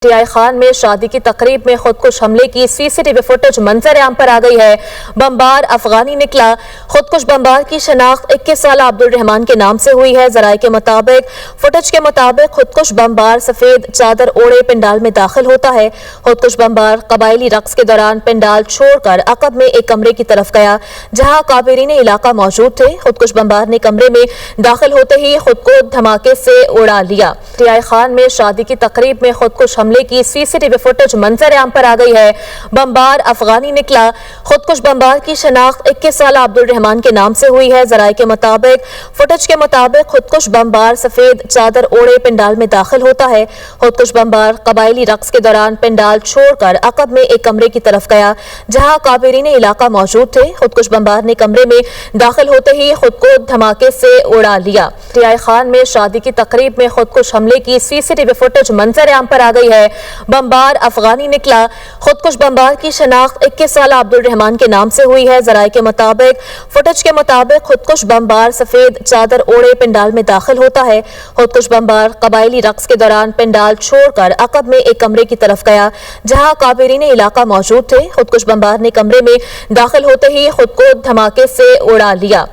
TI Khan में शादी की तकरीब में खुदकुश हमले की सीसीटीवी फुटेज मंजर आम पर आ गई है। बमबार अफगानी निकला। खुदकुश बमबार की शनाख्त 21 साल अब्दुल रहमान के नाम से हुई है। जराये के मुताबिक फुटेज के मुताबिक खुदकुश बमबार सफेद चादर ओढ़े पंडाल में दाखिल होता है। खुदकुश बमबार कबायली रक्स के दौरान पंडाल छोड़कर अकब में एक कमरे की तरफ गया जहां काबिरीन इलाका मौजूद थे। खुदकुश बमबार ने कमरे में दाखिल होते ही खुद को धमाके से उड़ा लिया। टीआई खान में शादी की तकरीब में खुदकुश हमले की सीसीटीवी फुटेज मंजर आम पर आ गई है। बमबार अफगानी निकला। खुदकुश बमबार की शनाख्त 21 साल अब्दुल रहमान के नाम से हुई है। जराये के मुताबिक फुटेज के मुताबिक खुदकुश बमबार सफेद चादर ओढ़े पंडाल में दाखिल होता है। खुदकुश बमबार कबायली रक्स के दौरान पंडाल छोड़कर अकब में एक कमरे की तरफ गया जहां काबिरीन इलाका मौजूद थे। खुदकुश बमबार ने कमरे में दाखिल होते ही खुद को धमाके से उड़ा लिया। टीआई खान में शादी की तकरीब में खुदकुश हमले की सीसीटीवी फुटेज मंजर आम पर आ गई है। बमबार अफगानी निकला। खुदकुश बमबार की शनाख्त 21 साल अब्दुल रहमान के नाम से हुई है। जराये के मुताबिक फुटेज के मुताबिक खुदकुश बमबार सफेद चादर ओढ़े पंडाल में दाखिल होता है। खुदकुश बमबार कबायली रक्स के दौरान पंडाल छोड़कर अकब में एक कमरे की तरफ गया जहां काबिरीन इलाका मौजूद थे। खुदकुश बमबार ने कमरे में दाखिल होते ही खुद को धमाके से उड़ा लिया।